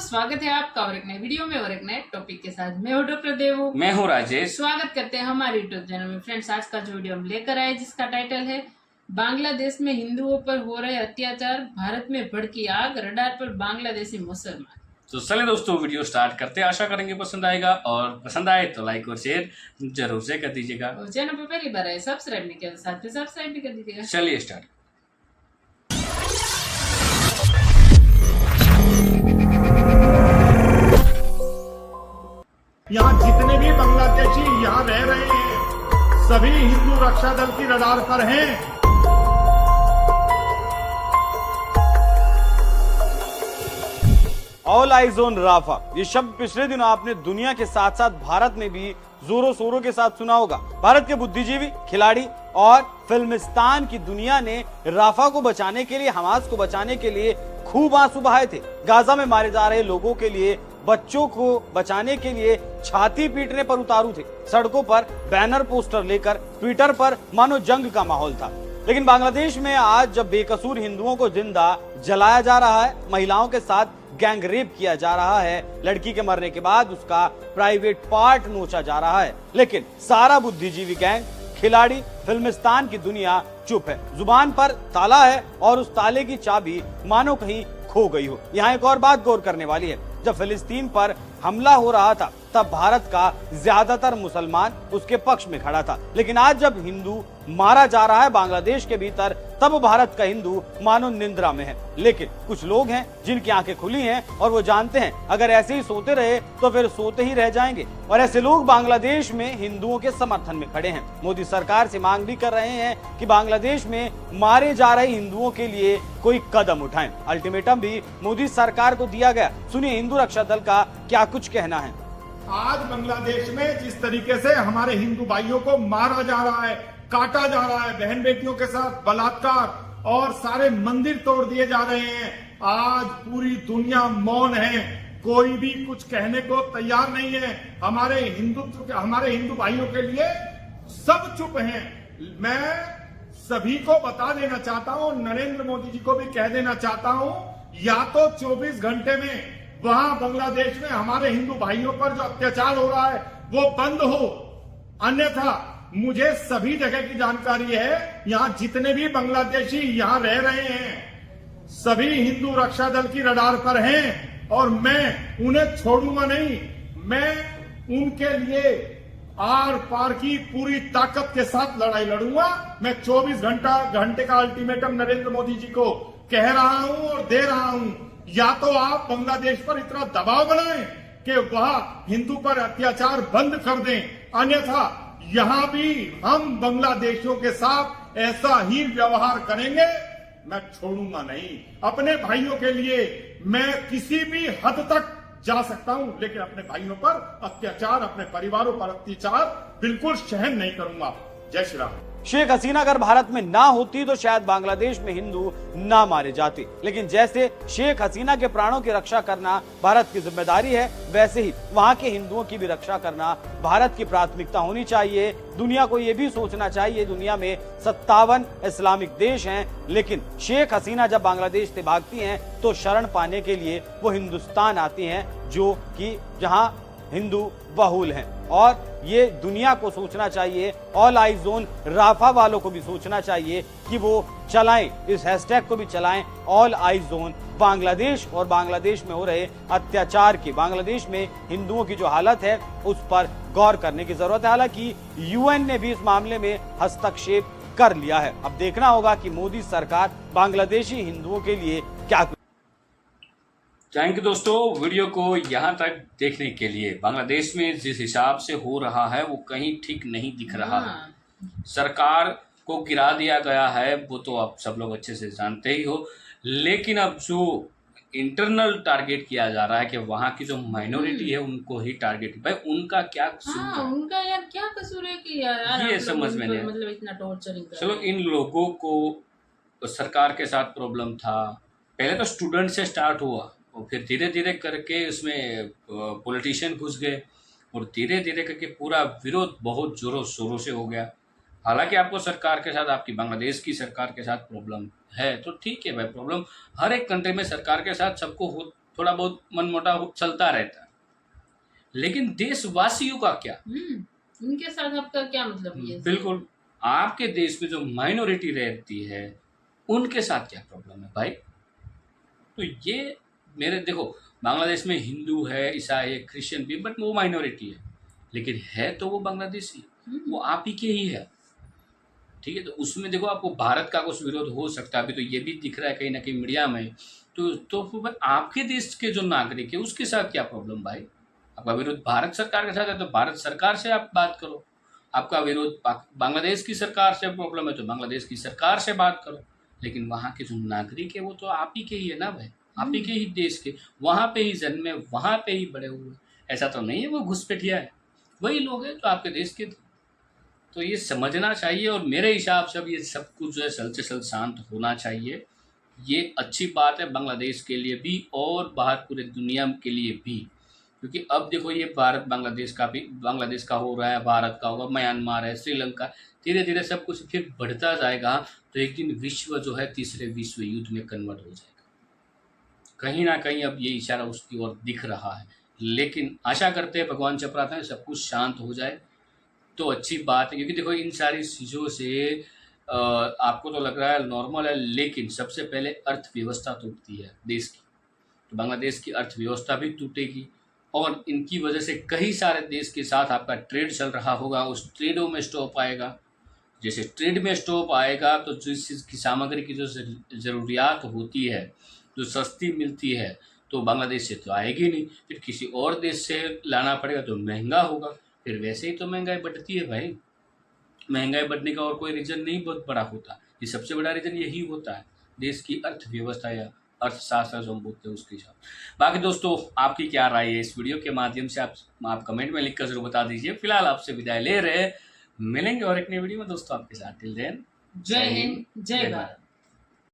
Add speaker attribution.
Speaker 1: स्वागत है आपका और एक नए वीडियो में और एक नए टॉपिक के साथ। मैं हूं डॉक्टर देवू,
Speaker 2: मैं हूं राजेश।
Speaker 1: स्वागत करते हैं हमारे यूट्यूब चैनल में। फ्रेंड्स, आज का जो वीडियो हम लेकर आए जिसका टाइटल है बांग्लादेश में हिंदुओं पर हो रहे अत्याचार, भारत में भड़की आग, रडार पर बांग्लादेशी मुसलमान।
Speaker 2: तो चले दोस्तों, वीडियो स्टार्ट करते हैं। आशा करेंगे पसंद आएगा और पसंद आए तो लाइक और शेयर जरूर से कर दीजिएगा।
Speaker 1: और चैनल पर पहली बार आए सब्सक्राइब नहीं किया तो साथ में सब्सक्राइब भी कर दीजिएगा।
Speaker 2: चलिए स्टार्ट।
Speaker 3: यहाँ जितने भी बांग्लादेशी यहाँ रह रहे हैं सभी हिंदू रक्षा दल की रडार पर हैं।
Speaker 4: ऑल आइज ऑन राफा, ये शब्द पिछले दिनों आपने दुनिया के साथ साथ भारत में भी जोरों शोरों के साथ सुना होगा। भारत के बुद्धिजीवी, खिलाड़ी और फिल्मिस्तान की दुनिया ने राफा को बचाने के लिए, हमास को बचाने के लिए खूब आंसू बहाए थे। गाजा में मारे जा रहे लोगों के लिए, बच्चों को बचाने के लिए छाती पीटने पर उतारू थे। सड़कों पर बैनर पोस्टर लेकर ट्विटर पर मानो जंग का माहौल था। लेकिन बांग्लादेश में आज जब बेकसूर हिंदुओं को जिंदा जलाया जा रहा है, महिलाओं के साथ गैंग रेप किया जा रहा है, लड़की के मरने के बाद उसका प्राइवेट पार्ट नोचा जा रहा है, लेकिन सारा बुद्धिजीवी गैंग, खिलाड़ी, फिल्मिस्तान की दुनिया चुप है। जुबान पर ताला है और उस ताले की चाबी मानो कहीं खो गई हो। यहाँ एक और बात गौर करने वाली है, जब फिलिस्तीन पर हमला हो रहा था तब भारत का ज्यादातर मुसलमान उसके पक्ष में खड़ा था, लेकिन आज जब हिंदू मारा जा रहा है बांग्लादेश के भीतर तब भारत का हिंदू मानो निंद्रा में है। लेकिन कुछ लोग हैं जिनकी आंखें खुली हैं और वो जानते हैं अगर ऐसे ही सोते रहे तो फिर सोते ही रह जाएंगे, और ऐसे लोग बांग्लादेश में हिंदुओं के समर्थन में खड़े हैं। मोदी सरकार से मांग भी कर रहे हैं कि बांग्लादेश में मारे जा रहे हिंदुओं के लिए कोई कदम उठाएं। अल्टीमेटम भी मोदी सरकार को दिया गया। सुनिए हिंदू रक्षा दल का क्या कुछ कहना है।
Speaker 3: आज बांग्लादेश में जिस तरीके से हमारे हिंदू भाइयों को मारा जा रहा है, काटा जा रहा है, बहन बेटियों के साथ बलात्कार और सारे मंदिर तोड़ दिए जा रहे हैं, आज पूरी दुनिया मौन है, कोई भी कुछ कहने को तैयार नहीं है। हमारे हिंदू भाइयों के लिए सब चुप हैं। मैं सभी को बता देना चाहता हूं, नरेंद्र मोदी जी को भी कह देना चाहता हूं, या तो 24 घंटे में वहां बांग्लादेश में हमारे हिंदू भाइयों पर जो अत्याचार हो रहा है वो बंद हो, अन्यथा मुझे सभी जगह की जानकारी है, यहाँ जितने भी बांग्लादेशी यहाँ रह रहे हैं सभी हिंदू रक्षा दल की रडार पर हैं और मैं उन्हें छोड़ूंगा नहीं। मैं उनके लिए आर पार की पूरी ताकत के साथ लड़ाई लड़ूंगा। मैं 24 घंटे का अल्टीमेटम नरेंद्र मोदी जी को कह रहा हूं और दे रहा हूं, या तो आप बांग्लादेश पर इतना दबाव बनाएं कि वह हिंदू पर अत्याचार बंद कर दें, अन्यथा यहां भी हम बांग्लादेशियों के साथ ऐसा ही व्यवहार करेंगे। मैं छोड़ूंगा नहीं। अपने भाइयों के लिए मैं किसी भी हद तक जा सकता हूं, लेकिन अपने भाइयों पर अत्याचार, अपने परिवारों पर अत्याचार बिल्कुल सहन नहीं करूंगा। जय श्री राम।
Speaker 4: शेख हसीना अगर भारत में ना होती तो शायद बांग्लादेश में हिंदू ना मारे जाते, लेकिन जैसे शेख हसीना के प्राणों की रक्षा करना भारत की जिम्मेदारी है, वैसे ही वहां के हिंदुओं की भी रक्षा करना भारत की प्राथमिकता होनी चाहिए। दुनिया को ये भी सोचना चाहिए, दुनिया में 57 इस्लामिक देश हैं, लेकिन शेख हसीना जब बांग्लादेश से भागती हैं तो शरण पाने के लिए वो हिंदुस्तान आती हैं, जो कि जहां हिंदू बहुल हैं। और ये दुनिया को सोचना चाहिए, ऑल आइज ऑन राफा वालों को भी सोचना चाहिए कि वो चलाएं, इस हैशटैग को भी चलाएं, ऑल आइज ऑन बांग्लादेश, और बांग्लादेश में हो रहे अत्याचार की, बांग्लादेश में हिंदुओं की जो हालत है उस पर गौर करने की जरूरत है। हालांकि यूएन ने भी इस मामले में हस्तक्षेप कर लिया है। अब देखना होगा कि मोदी सरकार बांग्लादेशी हिंदुओं के लिए क्या।
Speaker 2: थैंक यू दोस्तों, वीडियो को यहाँ तक देखने के लिए। बांग्लादेश में जिस हिसाब से हो रहा है वो कहीं ठीक नहीं दिख रहा है। सरकार को गिरा दिया गया है वो तो आप सब लोग अच्छे से जानते ही हो, लेकिन अब जो इंटरनल टारगेट किया जा रहा है कि वहाँ की जो माइनॉरिटी है उनको ही टारगेट, भाई उनका क्या कसूर है?
Speaker 1: उनका यार क्या कसूर है कि यार
Speaker 2: ये समझ में नहीं,
Speaker 1: मतलब इतना टॉर्चरिंग।
Speaker 2: चलो इन लोगों को सरकार के साथ प्रॉब्लम था, पहले तो स्टूडेंट से स्टार्ट हुआ और फिर धीरे धीरे करके उसमें पॉलिटिशियन घुस गए और धीरे धीरे करके पूरा विरोध बहुत जोरों शोरों से हो गया। हालांकि आपको सरकार के साथ, आपकी बांग्लादेश की सरकार के साथ प्रॉब्लम है तो ठीक है भाई, प्रॉब्लम हर एक कंट्री में सरकार के साथ सबको थोड़ा बहुत मनमुटाव चलता रहता है, लेकिन देशवासियों का क्या?
Speaker 1: उनके साथ आपका क्या मतलब ये?
Speaker 2: बिल्कुल, आपके देश में जो माइनॉरिटी रहती है उनके साथ क्या प्रॉब्लम है भाई? तो ये मेरे देखो, बांग्लादेश में हिंदू है, ईसाई है, क्रिश्चियन भी, बट वो माइनॉरिटी है, लेकिन है तो वो बांग्लादेशी, वो आप ही के ही है। ठीक है, तो उसमें देखो आपको भारत का कुछ विरोध हो सकता है, अभी तो ये भी दिख रहा है कहीं ना कहीं मीडिया में, तो फिर आपके देश के जो नागरिक है उसके साथ क्या प्रॉब्लम भाई? आपका विरोध भारत सरकार के साथ है तो भारत सरकार से आप बात करो, आपका विरोध बांग्लादेश की सरकार से प्रॉब्लम है तो बांग्लादेश की सरकार से बात करो, लेकिन वहाँ के जो नागरिक है वो तो आप ही के ही है ना भाई, आप ही के ही देश के, वहाँ पे ही जन्मे, वहाँ पे ही बड़े हुए, ऐसा तो नहीं है वो घुसपैठिया है, वही लोग हैं जो आपके देश के थे। तो ये समझना चाहिए, और मेरे हिसाब से अब ये सब कुछ जो है सल से सल शांत होना चाहिए। ये अच्छी बात है बांग्लादेश के लिए भी और बाहर पूरे दुनिया के लिए भी, क्योंकि अब देखो ये भारत बांग्लादेश का भी, बांग्लादेश का हो रहा है, भारत का होगा, म्यांमार है, श्रीलंका, धीरे धीरे सब कुछ फिर बढ़ता जाएगा, तो एक दिन विश्व जो है तीसरे विश्व युद्ध में कन्वर्ट हो जाएगा। कहीं ना कहीं अब ये इशारा उसकी ओर दिख रहा है, लेकिन आशा करते हैं, भगवान से प्रार्थना है सब कुछ शांत हो जाए तो अच्छी बात है, क्योंकि देखो इन सारी चीज़ों से आपको तो लग रहा है नॉर्मल है, लेकिन सबसे पहले अर्थव्यवस्था टूटती है देश की, तो बांग्लादेश की अर्थव्यवस्था भी टूटेगी, और इनकी वजह से कई सारे देश के साथ आपका ट्रेड चल रहा होगा, उस ट्रेडों में स्टॉप आएगा। जैसे ट्रेड में स्टॉप आएगा तो जिस चीज़ की सामग्री की जो ज़रूरियात होती है, जो सस्ती मिलती है, तो बांग्लादेश से तो आएगी नहीं, फिर किसी और देश से लाना पड़ेगा तो महंगा होगा, फिर वैसे ही तो महंगाई बढ़ती है भाई। महंगाई बढ़ने का और कोई रीज़न नहीं बहुत बड़ा होता, ये सबसे बड़ा रीज़न यही होता है, देश की अर्थव्यवस्था या अर्थशास्त्र जो हम बोलते हैं उसके साथ। बाकी दोस्तों आपकी क्या राय है इस वीडियो के माध्यम से आप कमेंट में लिखकर जरूर बता दीजिए। फिलहाल आपसे विदाई ले रहे, मिलेंगे और एक नई वीडियो में दोस्तों आपके साथ। टिल देन
Speaker 1: जय हिंद, जय भारत।